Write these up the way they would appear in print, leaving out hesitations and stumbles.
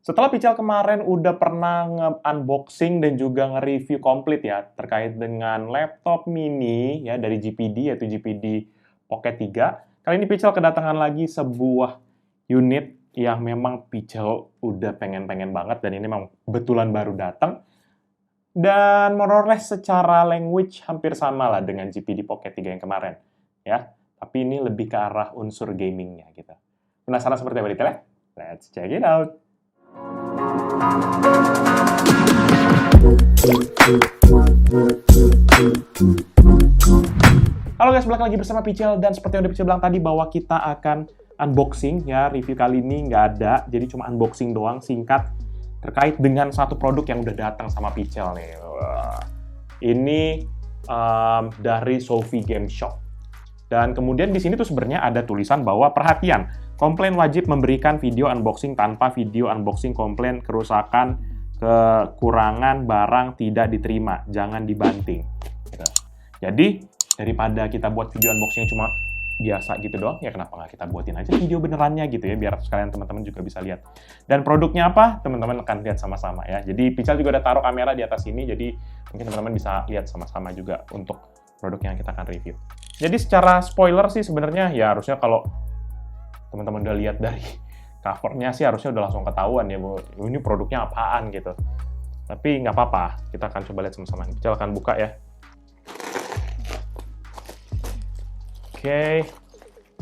Setelah Pichel kemarin udah pernah nge-unboxing dan juga nge-review komplit ya terkait dengan laptop mini ya dari GPD yaitu GPD Pocket 3. Kali ini Pichel kedatangan lagi sebuah unit yang memang Pichel udah pengen-pengen banget dan ini memang betulan baru datang. Dan more or less secara language hampir sama lah dengan GPD Pocket 3 yang kemarin ya. Tapi ini lebih ke arah unsur gamingnya gitu. Penasaran seperti apa detailnya? Let's check it out. Halo guys, balik lagi bersama Pichel dan seperti yang udah Pichel bilang tadi bahwa kita akan unboxing ya, review kali ini nggak ada, jadi cuma unboxing doang singkat terkait dengan satu produk yang udah datang sama Pichel nih. Ini dari Sophie Game Shop. Dan kemudian di sini tuh sebenarnya ada tulisan bahwa perhatian, komplain wajib memberikan video unboxing tanpa video unboxing komplain kerusakan, kekurangan barang tidak diterima, jangan dibanting. Gitu. Jadi daripada kita buat video unboxing yang cuma biasa gitu doang, ya kenapa nggak kita buatin aja video benerannya gitu ya, biar sekalian teman-teman juga bisa lihat. Dan produknya apa? Teman-teman akan lihat sama-sama ya. Jadi Pichel juga udah taruh kamera di atas ini, jadi mungkin teman-teman bisa lihat sama-sama juga untuk produk yang kita akan review. Jadi secara spoiler sih sebenarnya ya harusnya kalau teman-teman udah lihat dari covernya sih harusnya udah langsung ketahuan ya bahwa ini produknya apaan gitu. Tapi nggak apa-apa, kita akan coba lihat sama-sama. Pichel akan buka ya. Oke,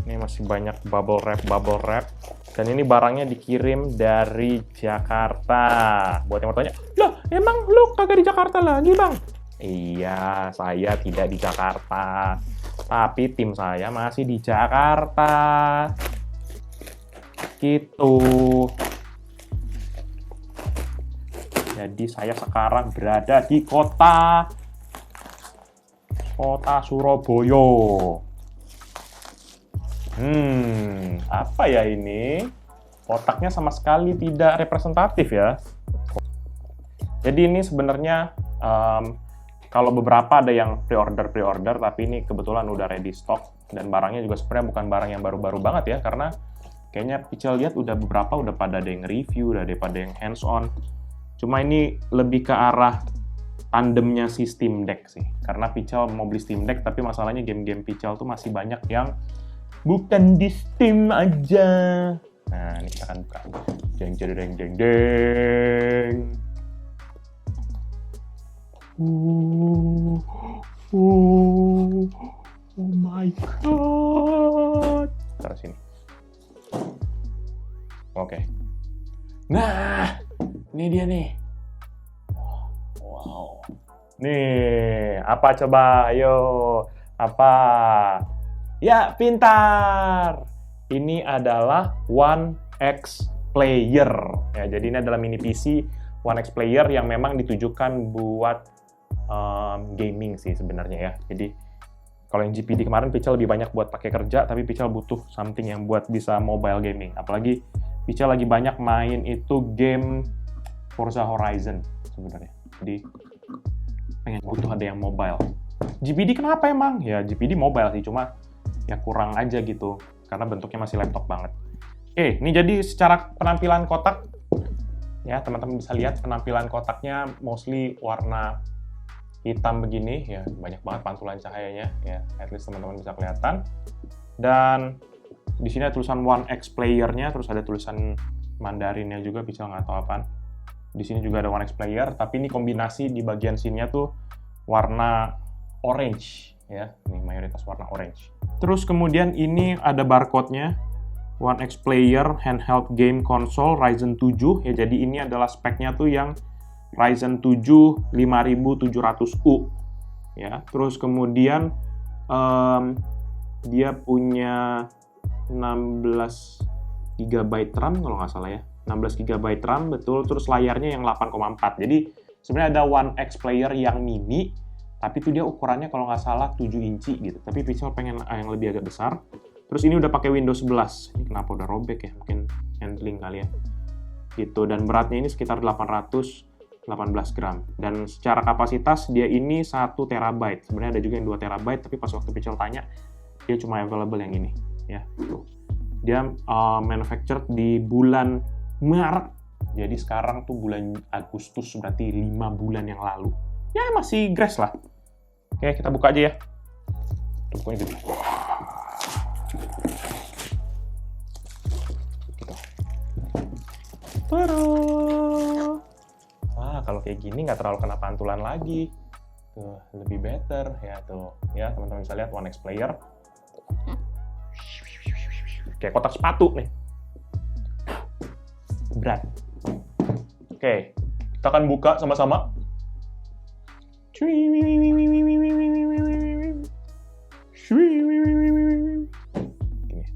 ini masih banyak bubble wrap. Dan ini barangnya dikirim dari Jakarta. Buat yang mau tanya, loh emang lu kagak di Jakarta lagi bang? Iya, saya tidak di Jakarta. Tapi tim saya masih di Jakarta. Gitu. Jadi saya sekarang berada di kota Surabaya. Apa ya ini? Kotaknya sama sekali tidak representatif ya. Jadi ini sebenarnya kalau beberapa ada yang pre-order, tapi ini kebetulan udah ready stock dan barangnya juga sebenarnya bukan barang yang baru-baru banget ya, karena kayaknya Pichel lihat udah beberapa udah pada ada yang review, udah ada pada yang hands-on. Cuma ini lebih ke arah tandemnya si Steam Deck sih, karena Pichel mau beli Steam Deck, tapi masalahnya game-game Pichel tuh masih banyak yang bukan di Steam aja. Nah, ini kita akan buka. Jeng. Oh my god. Taruh sini. Oke. Nah, ini dia nih. Wow. Nih, apa coba? Ayo. Apa? Ya, pintar. Ini adalah One X Player. Ya, jadi ini adalah mini PC One X Player yang memang ditujukan buat gaming sih sebenarnya ya. Jadi kalau yang GPD kemarin Pichel lebih banyak buat pakai kerja, tapi Pichel butuh something yang buat bisa mobile gaming. Apalagi Pichel lagi banyak main itu game Forza Horizon sebenarnya. Jadi pengen butuh ada yang mobile. GPD kenapa emang? Ya GPD mobile sih, cuma ya kurang aja gitu karena bentuknya masih laptop banget. Oke, ini jadi secara penampilan kotak ya, teman-teman bisa lihat penampilan kotaknya mostly warna hitam begini ya, banyak banget pantulan cahayanya ya, at least teman-teman bisa kelihatan. Dan di sini ada tulisan One X Player-nya, terus ada tulisan Mandarinnya juga, Pichel nggak tahu apaan. Di sini juga ada One X Player, tapi ini kombinasi di bagian sininya tuh warna orange ya, ini mayoritas warna orange. Terus kemudian ini ada barcode-nya, One X Player Handheld Game Console Ryzen 7 ya, jadi ini adalah speknya tuh yang Ryzen 7 5700U ya. Terus kemudian dia punya 16 GB RAM kalau nggak salah ya. 16 GB RAM betul, terus layarnya yang 8,4. Jadi sebenarnya ada One X Player yang mini, tapi itu dia ukurannya kalau nggak salah 7 inci gitu. Tapi Pichel pengen yang lebih agak besar. Terus ini udah pakai Windows 11. Ini kenapa udah robek ya? Mungkin handling kali ya. Gitu, dan beratnya ini sekitar 818 gram. Dan secara kapasitas dia ini 1 TB. Sebenarnya ada juga yang 2 TB, tapi pas waktu Pichel tanya, dia cuma available yang ini ya. Tuh. Dia manufactured di bulan Maret Jadi sekarang tuh bulan Agustus, berarti 5 bulan yang lalu. Ya masih grace lah. Oke, kita buka aja ya. Tungguin gitu. Tada! Kalau kayak gini nggak terlalu kena pantulan lagi. Tuh, lebih better ya tuh. Ya, teman-teman bisa lihat 1X Player. Kayak kotak sepatu nih. Berat. Oke, kita akan buka sama-sama. Gini,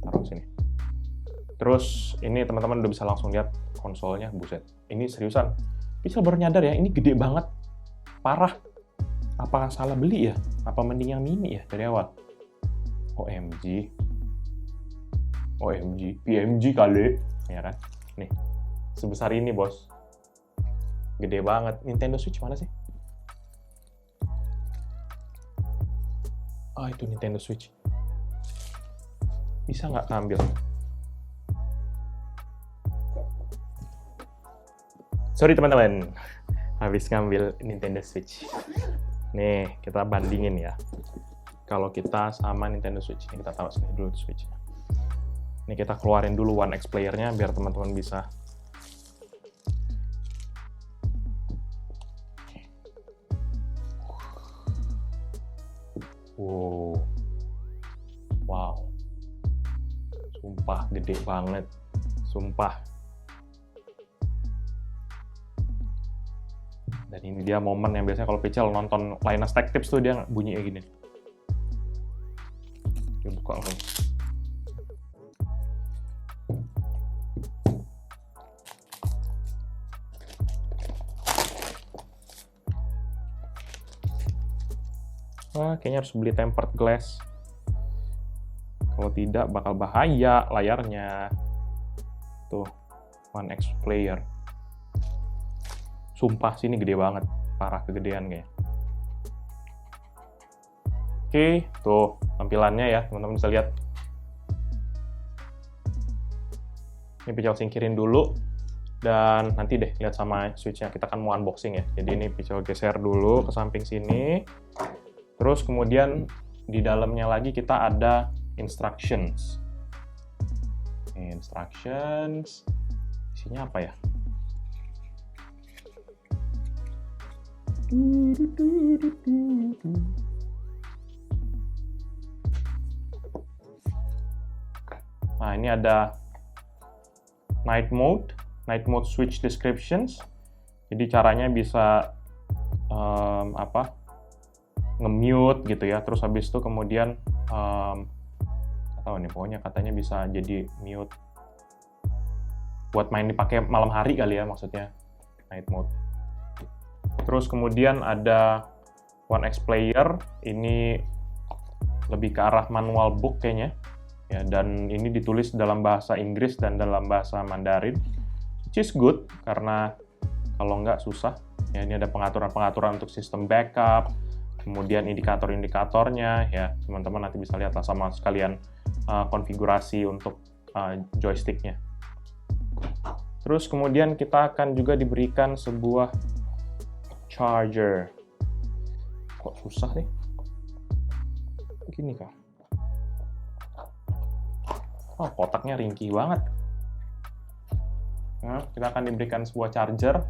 taruh sini. Terus ini teman-teman udah bisa langsung lihat konsolnya, buset. Ini seriusan. Pichel baru nyadar ya, ini gede banget. Parah. Apa salah beli ya? Apa mending yang mini ya dari awal? OMG. OMG. PMG kali. Ya kan? Nih. Sebesar ini, bos. Gede banget. Nintendo Switch mana sih? Ah, itu Nintendo Switch. Bisa nggak ngambil? Sorry teman-teman, habis ngambil Nintendo Switch. Nih, kita bandingin ya. Kalau kita sama Nintendo Switch, ini kita taruh sini dulu Switch-nya. Ini kita keluarin dulu 1X Player-nya biar teman-teman bisa. Wow. Wow. Sumpah gede banget. Sumpah. Dan ini dia momen yang biasanya kalau Pichel nonton Linus Tech Tips tuh dia bunyi kayak gini. Dia buka langsung. Wah, kayaknya harus beli tempered glass. Kalau tidak bakal bahaya layarnya. Tuh, 1X Player. Sumpah, sini gede banget. Parah kegedean kayaknya. Oke, tuh tampilannya ya, teman-teman bisa lihat. Ini Pichel singkirin dulu. Dan nanti deh lihat sama Switch-nya. Kita kan mau unboxing ya. Jadi ini Pichel geser dulu ke samping sini. Terus kemudian di dalamnya lagi kita ada instructions. Instructions. Isinya apa ya? Nah, ini ada night mode switch descriptions. Jadi caranya bisa nge-mute gitu ya. Terus habis itu kemudian nggak tahu nih, pokoknya katanya bisa jadi mute buat main dipakai malam hari kali ya, maksudnya night mode. Terus kemudian ada 1X Player, ini lebih ke arah manual book kayaknya, ya, dan ini ditulis dalam bahasa Inggris dan dalam bahasa Mandarin, which is good, karena kalau nggak susah. Ya, ini ada pengaturan-pengaturan untuk sistem backup, kemudian indikator-indikatornya, ya, teman-teman nanti bisa lihat lah sama sekalian konfigurasi untuk joysticknya. Terus kemudian kita akan juga diberikan sebuah charger. Kok susah nih? Gini kah? Oh, kotaknya ringkih banget. Nah, kita akan diberikan sebuah charger.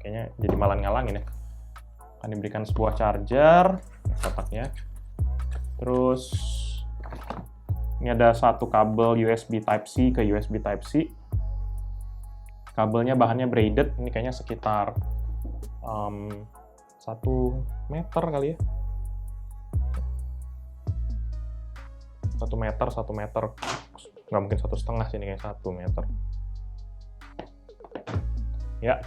Kayaknya jadi malah ngalangin ya. Akan diberikan sebuah charger, kotaknya. Terus ini ada satu kabel USB Type-C ke USB Type-C. Kabelnya bahannya braided. Ini kayaknya sekitar 1 meter kali ya. 1 meter. Nggak mungkin 1,5 sini, kayak 1 meter. Ya,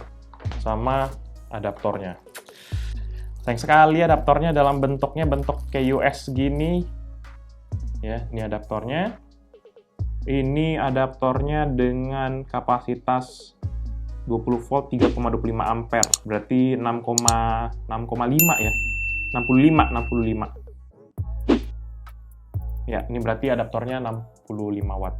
sama adaptornya. Sayang sekali adaptornya dalam bentuk kayak US gini. Ya, ini adaptornya. Ini adaptornya dengan kapasitas 20 volt 3,25 ampere. Berarti 6,5 ya. 65. Ya, ini berarti adaptornya 65 watt.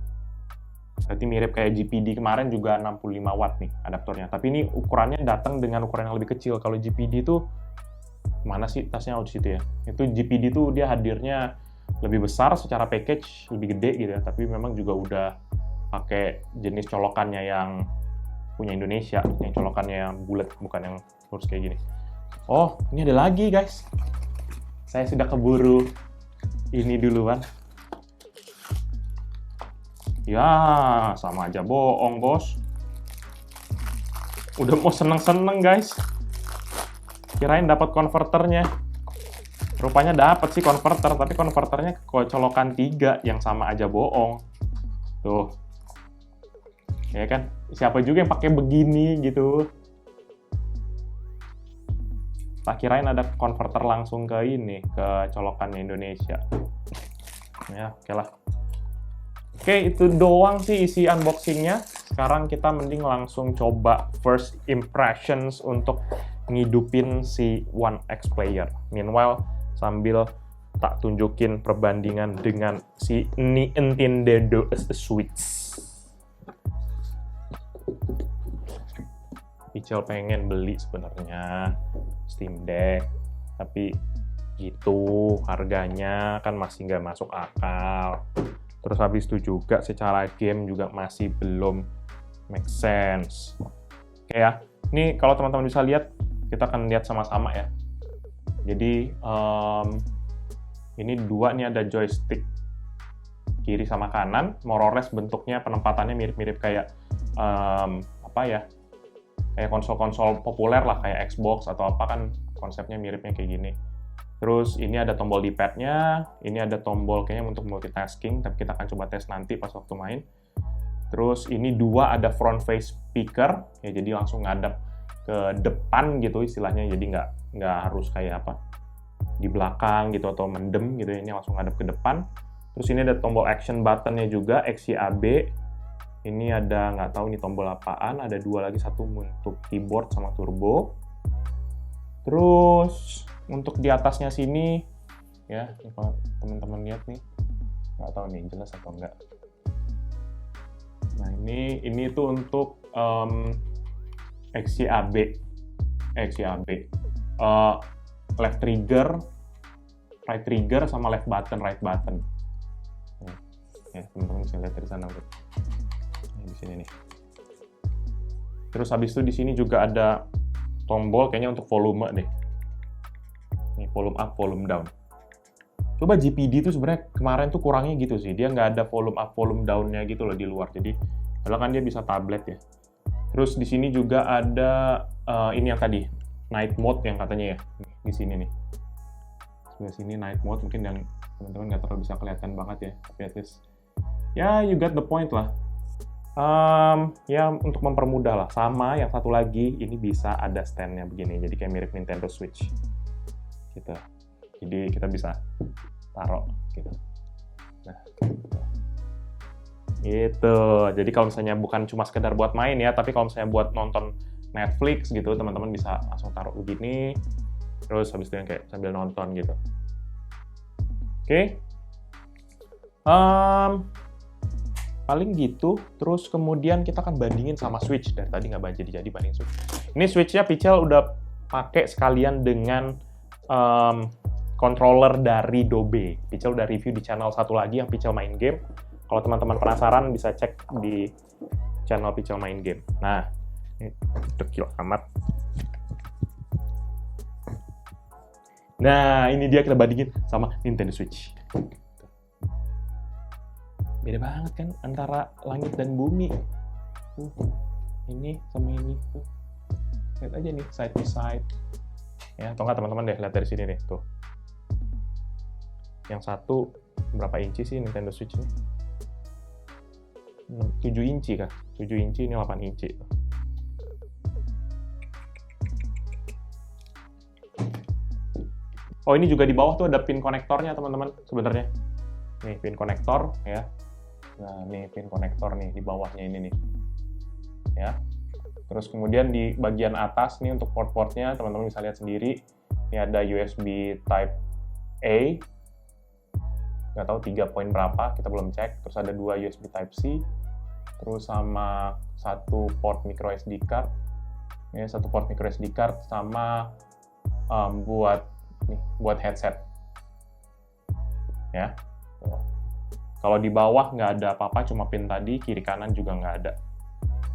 Berarti mirip kayak GPD kemarin juga 65 watt nih adaptornya. Tapi ini ukurannya datang dengan ukuran yang lebih kecil. Kalau GPD itu mana sih tasnya? Oh, di situ ya. Itu GPD itu dia hadirnya lebih besar secara package, lebih gede gitu ya. Tapi memang juga udah pakai jenis colokannya yang punya Indonesia, yang colokannya yang bulat, bukan yang lurus kayak gini. Oh, ini ada lagi guys. Saya sudah keburu ini duluan. Ya, sama aja bohong, bos. Udah mau seneng-seneng, guys. Kirain dapat konverternya. Rupanya dapat sih konverter, tapi konverternya colokan 3 yang sama aja bohong. Tuh. Ya kan? Siapa juga yang pakai begini gitu. Tak kirain ada konverter langsung ke ini, ke colokannya Indonesia. Ya, oke lah. Oke, itu doang sih isi unboxingnya. Sekarang kita mending langsung coba first impressions untuk ngidupin si One X Player. Meanwhile, sambil tak tunjukin perbandingan dengan si Nintendo Switch. Pichel pengen beli sebenarnya Steam Deck, tapi gitu harganya kan masih nggak masuk akal. Terus habis itu juga secara game juga masih belum make sense. Oke ya, ini kalau teman-teman bisa lihat, kita akan lihat sama-sama ya. Jadi ini dua nih, ada joystick kiri sama kanan, more or less bentuknya penempatannya mirip-mirip kayak apa ya? Kayak konsol-konsol populer lah, kayak Xbox atau apa kan konsepnya miripnya kayak gini. Terus ini ada tombol D-pad-nya, ini ada tombol kayaknya untuk multitasking, tapi kita akan coba tes nanti pas waktu main. Terus ini dua ada front face speaker, ya jadi langsung ngadap ke depan gitu istilahnya, jadi nggak harus kayak apa di belakang gitu atau mendem gitu, ini langsung ngadap ke depan. Terus ini ada tombol action button-nya juga, XYAB. Ini ada nggak tahu ini tombol apaan, ada dua lagi, satu untuk keyboard sama turbo. Terus untuk di atasnya sini, ya, kalau teman-teman lihat nih, nggak tahu nih jelas atau enggak. Nah ini tuh untuk XYAB, left trigger, right trigger, sama left button, right button. Ya, teman-teman bisa lihat dari sana. Di sini nih. Terus habis itu di sini juga ada tombol kayaknya untuk volume deh. Nih, volume up, volume down. Coba GPD itu sebenarnya kemarin tuh kurangnya gitu sih. Dia nggak ada volume up, volume down-nya gitu loh di luar. Jadi, padahal kan dia bisa tablet ya. Terus di sini juga ada ini yang tadi, night mode yang katanya ya. Di sini nih. Sebelah sini night mode, mungkin yang teman-teman nggak terlalu bisa kelihatan banget ya. Tapi at least, ya you got the point lah. Ya untuk mempermudah lah. Sama yang satu lagi, ini bisa ada stand-nya begini. Jadi kayak mirip Nintendo Switch. Gitu. Jadi kita bisa taruh gitu. Nah, gitu. Jadi kalau misalnya bukan cuma sekedar buat main ya, tapi kalau misalnya buat nonton Netflix gitu, teman-teman bisa langsung taruh begini, terus habis itu yang kayak sambil nonton gitu. Oke. Paling gitu. Terus kemudian kita akan bandingin sama Switch. Dari tadi nggak jadi banding Switch. Ini Switch-nya Pichel udah pakai sekalian dengan controller dari Dobe. Pichel udah review di channel satu lagi yang Pichel Main Game. Kalau teman-teman penasaran bisa cek di channel Pichel Main Game. Nah, ini dekil amat. Nah, ini dia kita bandingin sama Nintendo Switch. Beda banget kan antara langit dan bumi. Ini sama ini tuh. Lihat aja nih side to side. Ya, atau nggak teman-teman deh lihat dari sini nih tuh. Yang satu berapa inci sih Nintendo Switch ini? 7 inci kah? 7 inci, ini 8 inci. Oh, ini juga di bawah tuh ada pin konektornya teman-teman sebenarnya. Nih pin konektor ya. Nah, nih pin konektor nih di bawahnya ini nih. Ya. Terus kemudian di bagian atas nih untuk port-portnya teman-teman bisa lihat sendiri. Ini ada USB Type A. Nggak tahu 3 poin berapa, kita belum cek. Terus ada 2 USB Type C. terus sama satu port micro SD card, ya satu port micro SD card sama buat headset, ya. Kalau di bawah nggak ada apa-apa, cuma pin tadi, kiri kanan juga nggak ada.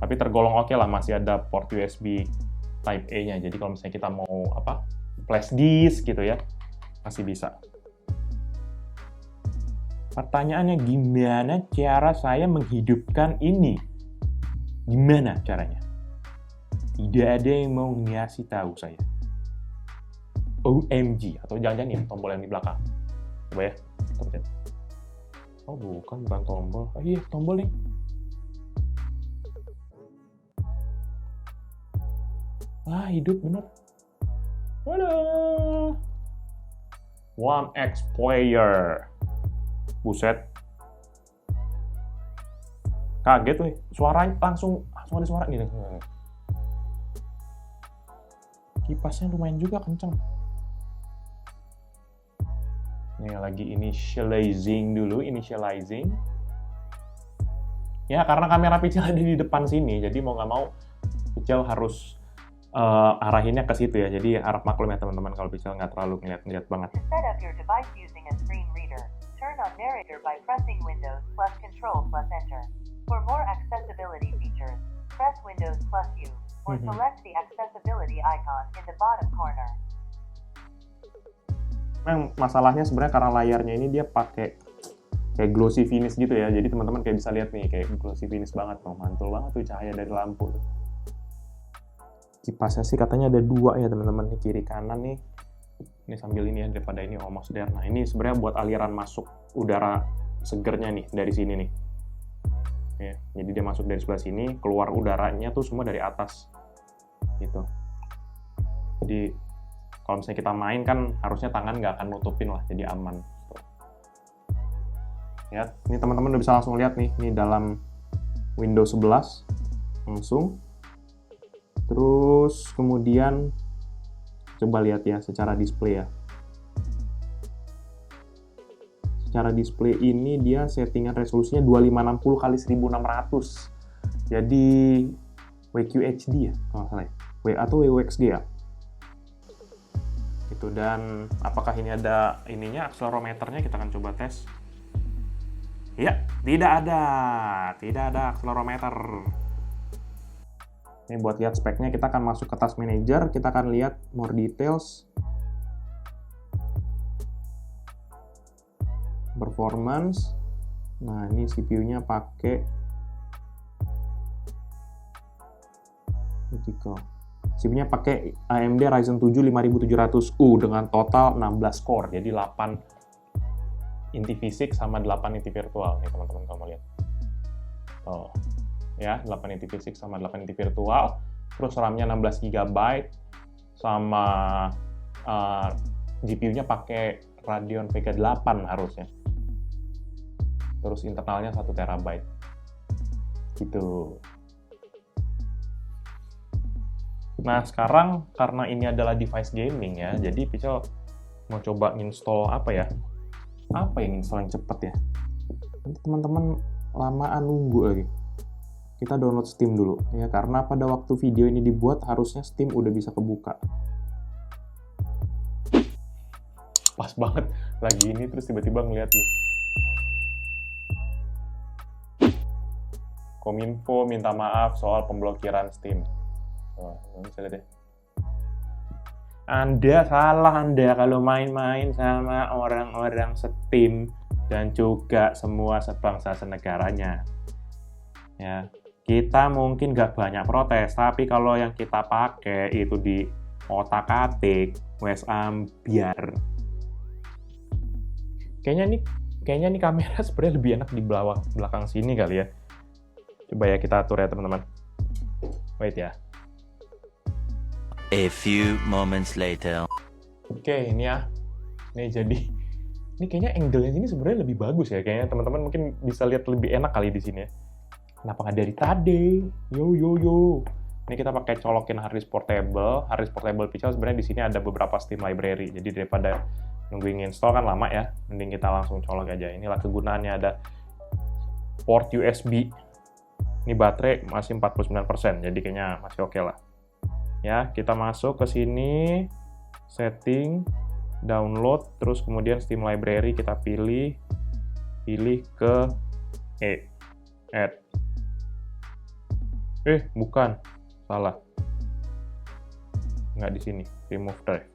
Tapi tergolong oke lah, masih ada port USB Type A-nya. Jadi kalau misalnya kita mau flash disk gitu ya, masih bisa. Pertanyaannya, gimana cara saya menghidupkan ini? Gimana caranya? Tidak ada yang mau ngasih tahu saya. OMG, atau jangan-jangan ini tombol yang di belakang. Coba ya, kita pencet. Oh bukan tombol. Oh iya, tombol nih. Hidup bener. Waduh. One X Player. Buset. Kaget nih, suaranya langsung ada suara nih. Kipasnya lumayan juga kenceng. Ini lagi initializing. Ya, karena kamera Pichel ada di depan sini, jadi mau nggak mau Pichel harus arahinnya ke situ ya. Jadi harap maklum ya teman-teman kalau Pichel nggak terlalu ngeliat banget. Set up your device using a screen reader. Turn on narrator by pressing Windows plus Control plus Enter. For more accessibility features, press Windows plus U or select the accessibility icon in the bottom corner. Memang masalahnya sebenarnya karena layarnya ini dia pakai kayak glossy finish gitu ya. Jadi teman-teman kayak bisa lihat nih kayak glossy finish banget, mantul banget tuh cahaya dari lampu. Kipasnya sih katanya ada 2 ya teman-teman, nih kiri kanan nih. Ini sambil ini ya, daripada ini almost there. Nah ini sebenarnya buat aliran masuk udara segernya nih dari sini nih. Ya, jadi dia masuk dari sebelah sini, keluar udaranya tuh semua dari atas gitu. Jadi kalau misalnya kita main kan harusnya tangan nggak akan nutupin lah, jadi aman. Ya, ini teman-teman udah bisa langsung lihat nih, ini dalam Windows 11 langsung. Terus kemudian coba lihat ya secara display ya. Secara display ini dia settingan resolusinya 2560 x 1600. Jadi WQHD ya kalau nggak salah ya. Atau WXG ya. Gitu. Dan apakah ini ada ininya, akselerometernya, kita akan coba tes. Ya, tidak ada akselerometer. Ini buat lihat speknya, kita akan masuk ke Task Manager, kita akan lihat more details, performance. Nah, ini CPU-nya pakai CPU-nya pakai AMD Ryzen 7 5700U dengan total 16 core, jadi 8 inti fisik sama 8 inti virtual nih teman-teman kalau mau lihat. Oh, ya 8 inti fisik sama 8 inti virtual. Terus RAM-nya 16 GB sama GPU-nya pakai Radeon Vega 8 harusnya. Terus internalnya 1 TB. Gitu. Nah, sekarang karena ini adalah device gaming ya, jadi Pichel mau coba install apa ya? Apa yang install yang cepet ya? Nanti teman-teman lamaan nunggu lagi. Kita download Steam dulu ya, karena pada waktu video ini dibuat harusnya Steam udah bisa kebuka. Pas banget lagi ini terus tiba-tiba ngeliat nih. Kominfo minta maaf soal pemblokiran Steam. Wah, bisa lihat ya. Anda salah kalau main-main sama orang-orang Steam dan juga semua sebangsa senegaranya. Ya, kita mungkin nggak banyak protes, tapi kalau yang kita pakai itu di otak-atik, wes ambiar. Kayaknya nih kamera sebenarnya lebih enak di belakang sini kali ya. Coba ya kita atur ya teman-teman. Wait ya. A few moments later. Oke, ini ya. Ini kayaknya angle-nya ini sebenarnya lebih bagus ya. Kayaknya teman-teman mungkin bisa lihat lebih enak kali di sini ya. Kenapa nggak dari tadi? Yo. Ini kita pakai colokin hard disk portable. Hard disk portable Pichel sebenarnya di sini ada beberapa Steam library. Jadi daripada nungguin install kan lama ya, mending kita langsung colok aja. Inilah kegunaannya, ada port USB Ini baterai masih 49%, jadi kayaknya masih oke lah. Ya, kita masuk ke sini, setting, download, terus kemudian Steam Library kita pilih ke add. Bukan, salah. Nggak di sini, remove drive.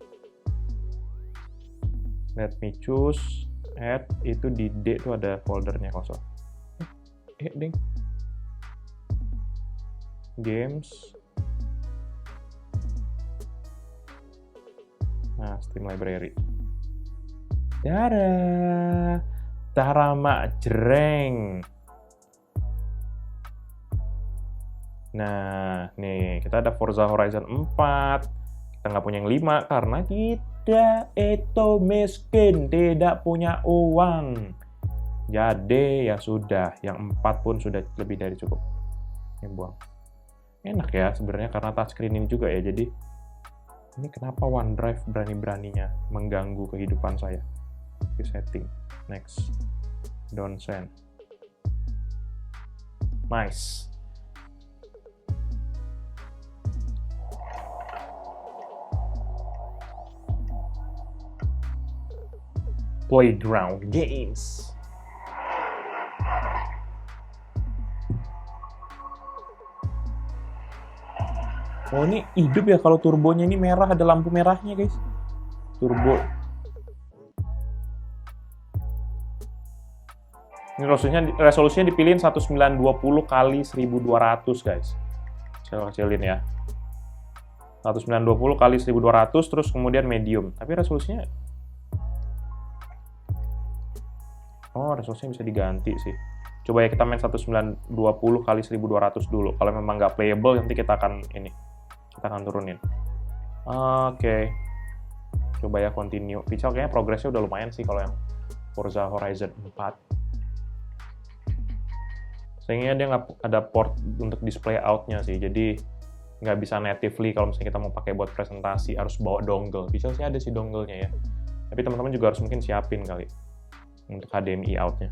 Let me choose, add, itu di D itu ada foldernya kosong. Ding. Games. Nah, Steam Library. Dadah! Taramak jreng. Nah, nih, kita ada Forza Horizon 4. Kita nggak punya yang 5 karena kita itu miskin, tidak punya uang. Jadi, ya sudah. Yang 4 pun sudah lebih dari cukup. Ini buang. Enak ya sebenarnya karena touchscreen ini juga ya, jadi ini kenapa OneDrive berani-beraninya mengganggu kehidupan saya. Oke, setting, next, don't send. Nice. Playground games. Oh, ini hidup ya kalau turbonya ini merah, ada lampu merahnya guys. Turbo. Ini resolusinya dipilihin 1920 kali 1200 guys. Saya kecilin ya. 1920 kali 1200 terus kemudian medium. Tapi resolusinya resolusinya bisa diganti sih. Coba ya kita main 1920 kali 1200 dulu. Kalau memang nggak playable nanti kita akan turunin. Oke. Coba ya continue. Pical kayaknya progresnya udah lumayan sih kalau yang Forza Horizon 4. Sayangnya dia nggak ada port untuk display out-nya sih. Jadi nggak bisa natively kalau misalnya kita mau pakai buat presentasi harus bawa dongle. Pical sih ada sih dongle-nya ya. Tapi teman-teman juga harus mungkin siapin kali untuk HDMI out-nya.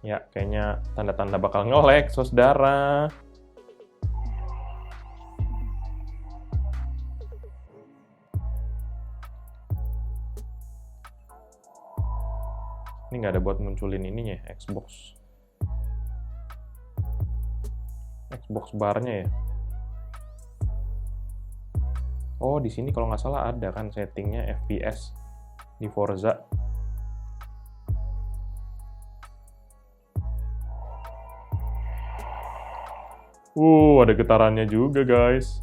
Ya, kayaknya tanda-tanda bakal nge-lag, saudara. Ini nggak ada buat munculin ininya ya, Xbox bar-nya ya. Oh, di sini kalau nggak salah ada kan settingnya FPS di Forza. Ada getarannya juga, guys.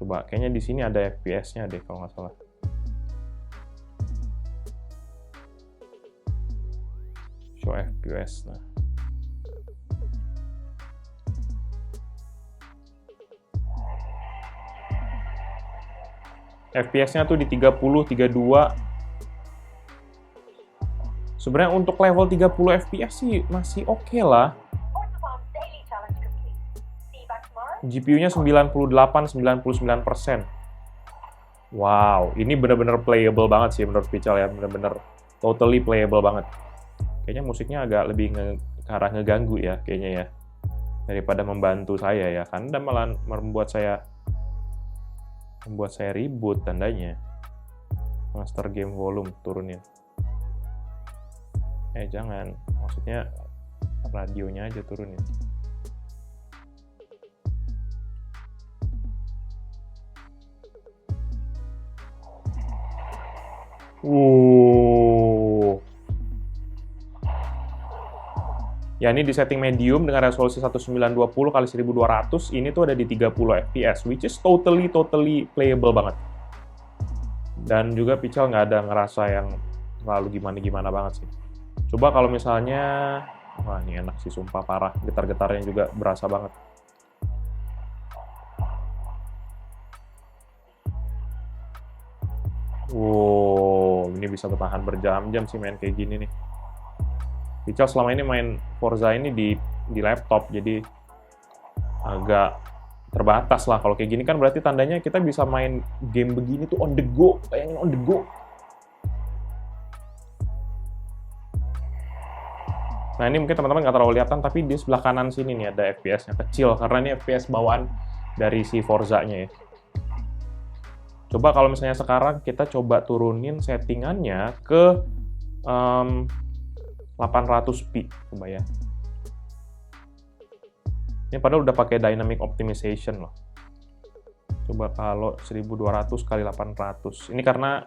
Coba, kayaknya di sini ada FPS-nya deh kalau nggak salah. Show FPS, nah. FPS-nya tuh di 30, 32. Sebenarnya untuk level 30 FPS sih masih oke lah. GPU-nya 98-99%. Wow, ini bener-bener playable banget sih menurut Pical ya. Bener-bener totally playable banget. Kayaknya musiknya agak lebih ke arah ngeganggu ya, kayaknya ya. Daripada membantu saya ya. Karena malah membuat saya ribut tandanya. Master game volume, turunin. Jangan. Maksudnya radionya aja turunin. Ya, ini di setting medium dengan resolusi 1920 x 1200, ini tuh ada di 30 fps, which is totally playable banget. Dan juga Pical nggak ada ngerasa yang terlalu gimana-gimana banget sih. Coba kalau misalnya, wah ini enak sih sumpah parah, getar-getarnya juga berasa banget. Ini bisa bertahan berjam-jam sih main kayak gini nih. Pical selama ini main Forza ini di laptop, jadi agak terbatas lah. Kalau kayak gini kan berarti tandanya kita bisa main game begini tuh on the go, bayangin on the go. Nah, ini mungkin teman-teman nggak terlalu kelihatan, tapi di sebelah kanan sini nih ada FPS-nya kecil, karena ini FPS bawaan dari si Forza-nya ya. Coba kalau misalnya sekarang kita coba turunin settingannya ke 800p, coba ya. Ini padahal udah pakai dynamic optimization loh. Coba kalau 1200 kali 800. Ini karena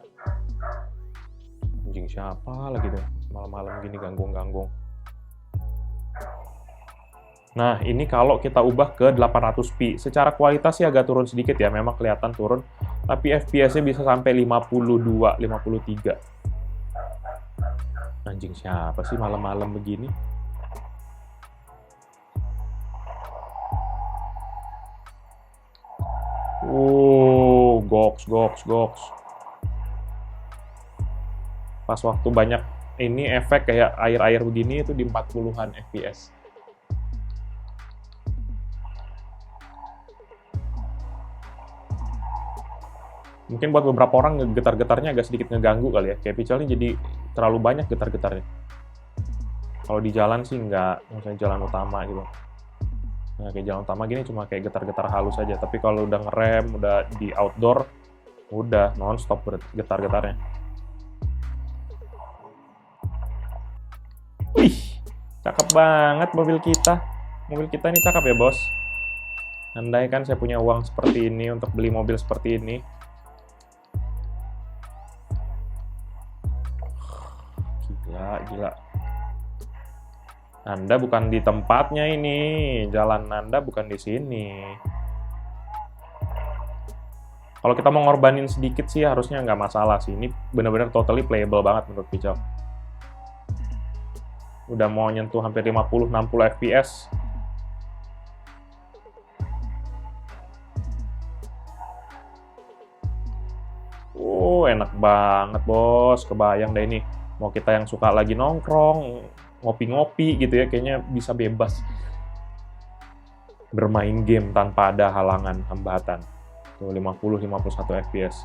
anjing siapa lagi tuh malam-malam gini ganggu-ganggu. Nah, ini kalau kita ubah ke 800p. Secara kualitas sih agak turun sedikit ya, memang kelihatan turun. Tapi FPS-nya bisa sampai 52, 53. Anjing siapa sih malam-malam begini? Goks. Pas waktu banyak ini efek kayak air-air begini itu di 40-an FPS. Mungkin buat beberapa orang getar-getarnya agak sedikit ngeganggu kali ya. Kayak Pical ini jadi terlalu banyak getar-getarnya. Kalau di jalan sih nggak, misalnya jalan utama gitu. Nah, kayak jalan utama gini cuma kayak getar-getar halus aja. Tapi kalau udah ngerem, udah di outdoor, udah non-stop getar-getarnya. Wih, cakep banget mobil kita. Mobil kita ini cakep ya, bos. Andai kan saya punya uang seperti ini untuk beli mobil seperti ini. Gila. Anda bukan di tempatnya ini. Jalan Anda bukan di sini. Kalau kita mau ngorbanin sedikit sih harusnya nggak masalah sih. Ini benar-benar totally playable banget menurut Pical. Udah mau nyentuh hampir 50-60 FPS. Enak banget, bos. Kebayang deh ini. Mau kita yang suka lagi nongkrong, ngopi-ngopi gitu ya, kayaknya bisa bebas bermain game tanpa ada halangan, hambatan. Tuh 50-51 FPS.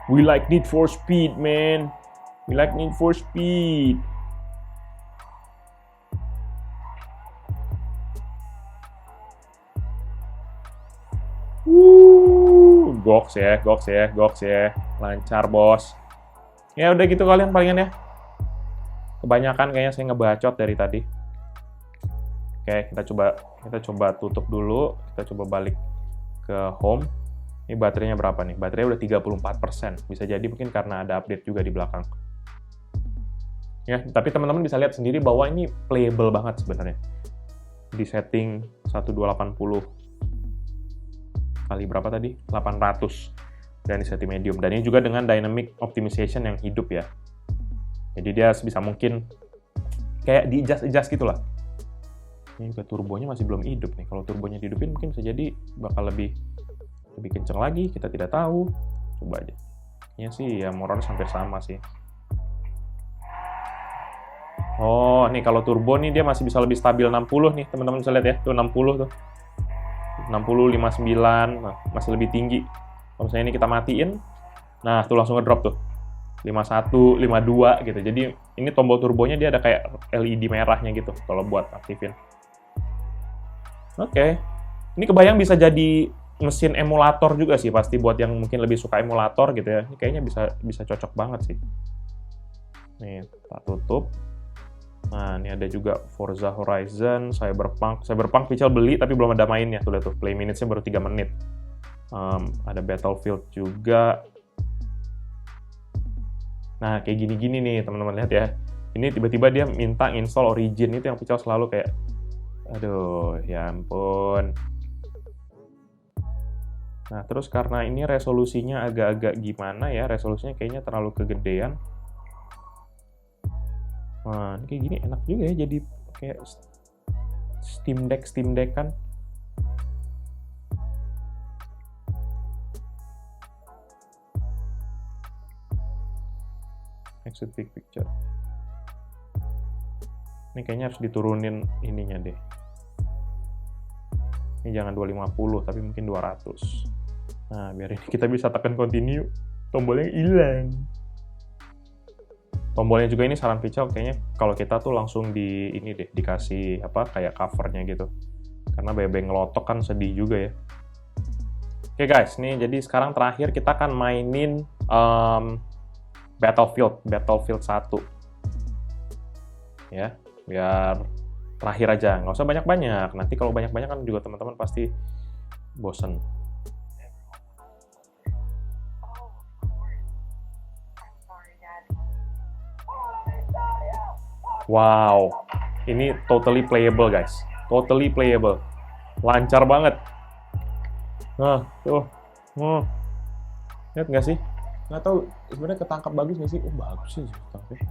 We like Need for Speed, man. We like Need for Speed. Goks ya. Lancar, bos. Ya udah gitu kalian palingan ya. Kebanyakan kayaknya saya ngebacot dari tadi. Oke, kita coba tutup dulu. Kita coba balik ke home. Ini baterainya berapa nih? Baterainya udah 34%. Bisa jadi mungkin karena ada update juga di belakang. Ya, tapi teman-teman bisa lihat sendiri bahwa ini playable banget sebenarnya. Di setting 1280 kali berapa tadi? 800. Dan di setting medium. Dan ini juga dengan dynamic optimization yang hidup ya. Jadi dia sebisa mungkin kayak di-adjust gitu lah. Ini juga turbonya masih belum hidup nih. Kalau turbonya dihidupin mungkin bisa jadi bakal lebih kenceng lagi. Kita tidak tahu. Coba aja. Ya sih ya motornya hampir sama sih. Oh, nih kalau turbo nih dia masih bisa lebih stabil 60 nih. Teman-teman bisa lihat ya. Tuh 60 tuh. 60, 59. Nah, masih lebih tinggi. Kalau misalnya ini kita matiin, nah tuh langsung ngedrop tuh. 51, 52 gitu. Jadi ini tombol turbonya dia ada kayak LED merahnya gitu kalau buat aktifin. Oke. Ini kebayang bisa jadi mesin emulator juga sih pasti buat yang mungkin lebih suka emulator gitu ya. Ini kayaknya bisa cocok banget sih. Nih, tak tutup. Nah, ini ada juga Forza Horizon, Cyberpunk Pical beli tapi belum ada mainnya. Tuh lihat tuh, play minutes-nya baru 3 menit. Ada Battlefield juga. Nah, kayak gini-gini nih, teman-teman lihat ya. Ini tiba-tiba dia minta install Origin, itu yang Pical selalu kayak, aduh, ya ampun. Nah, terus karena ini resolusinya agak-agak gimana ya, resolusinya kayaknya terlalu kegedean. Nah, kayak gini enak juga ya, jadi kayak Steam Deck kan. Exit big picture. Ini kayaknya harus diturunin ininya deh. Ini jangan 250, tapi mungkin 200. Nah, biar ini kita bisa tekan continue, tombolnya hilang. Tombolnya juga ini saran Pical kayaknya kalau kita tuh langsung di ini deh, dikasih apa kayak covernya gitu. Karena bebek ngelotok kan sedih juga ya. Oke guys, nih jadi sekarang terakhir kita akan mainin Battlefield 1. Ya, biar terakhir aja, nggak usah banyak-banyak. Nanti kalau banyak-banyak kan juga teman-teman pasti bosen. Wow, ini totally playable guys, totally playable, lancar banget. Nah, tuh, lihat nggak sih? Nggak tahu sebenarnya ketangkap bagus nggak sih? Oh bagus sih ketangkapnya.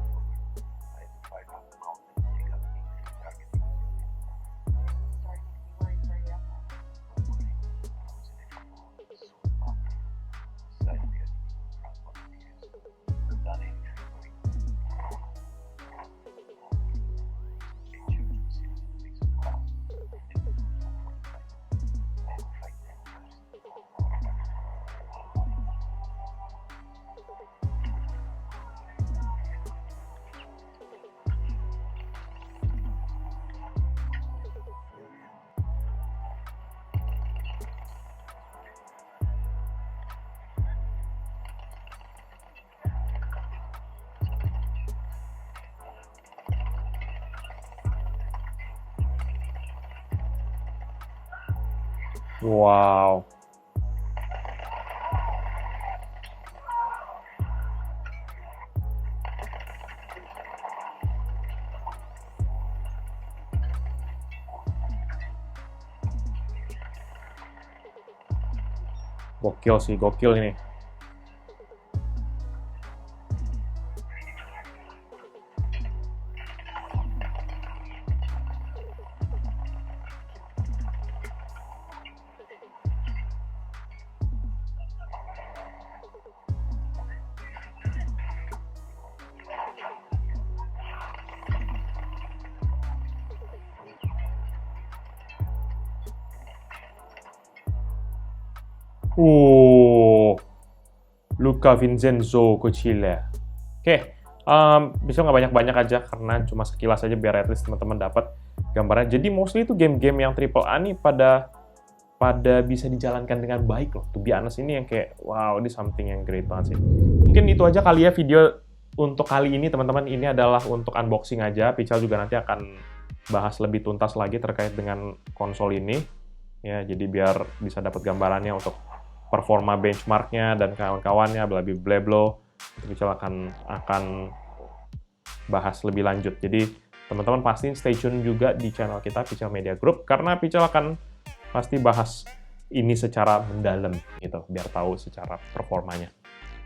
Wow. Gokil sih, gokil ini. Luca Vincenzo Cocchilla. Oke, bisa nggak banyak-banyak aja karena cuma sekilas aja biar at least teman-teman dapat gambaran. Jadi mostly itu game-game yang triple A nih pada bisa dijalankan dengan baik loh. To be honest, ini yang kayak wow, ini something yang great banget sih. Mungkin itu aja kali ya video untuk kali ini teman-teman. Ini adalah untuk unboxing aja. Pical juga nanti akan bahas lebih tuntas lagi terkait dengan konsol ini. Ya, jadi biar bisa dapat gambarannya untuk performa benchmarknya dan kawan-kawannya, blablabla. Pical akan bahas lebih lanjut. Jadi teman-teman pasti stay tune juga di channel kita Pical Media Group karena Pical akan pasti bahas ini secara mendalam gitu, biar tahu secara performanya.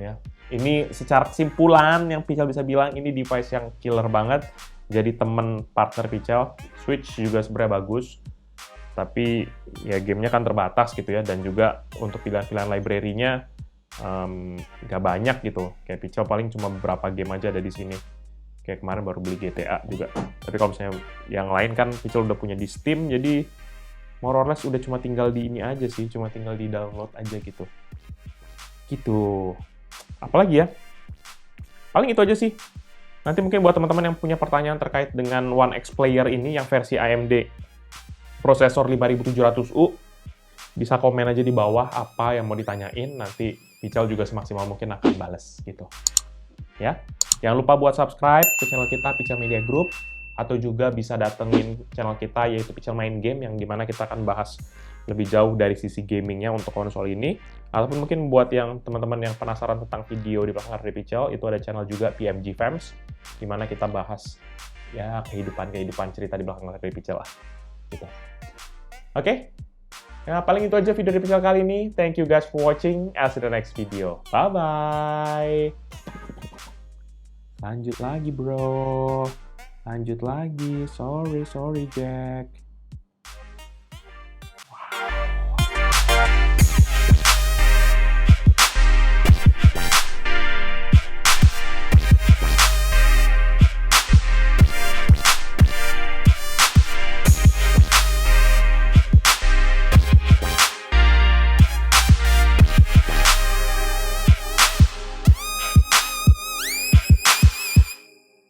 Ya, ini secara kesimpulan yang Pical bisa bilang ini device yang killer banget. Jadi temen partner Pical, Switch juga sebenarnya bagus. Tapi ya gamenya kan terbatas gitu ya, dan juga untuk pilihan-pilihan library-nya nggak banyak gitu. Kayak Pical paling cuma beberapa game aja ada di sini. Kayak kemarin baru beli GTA juga. Tapi kalau misalnya yang lain kan Pical udah punya di Steam, jadi more or less udah cuma tinggal di ini aja sih, cuma tinggal di download aja gitu. Gitu. Apalagi ya? Paling itu aja sih. Nanti mungkin buat teman-teman yang punya pertanyaan terkait dengan One X Player ini yang versi AMD prosesor 5700U, bisa komen aja di bawah apa yang mau ditanyain, nanti Pical juga semaksimal mungkin akan bales gitu. Ya, jangan lupa buat subscribe ke channel kita Pical Media Group, atau juga bisa datengin channel kita yaitu Pical Main Game, yang dimana kita akan bahas lebih jauh dari sisi gamingnya untuk konsol ini. Ataupun mungkin buat yang teman-teman yang penasaran tentang video di belakang layar Pical, itu ada channel juga PMG Fams, dimana kita bahas ya kehidupan cerita di belakang layar Pical lah. Gitu. Oke? Nah, paling itu aja video dari Pical kali ini. Thank you guys for watching. I'll see you in the next video. Bye-bye! Lanjut lagi, bro. Lanjut lagi. Sorry, Jack.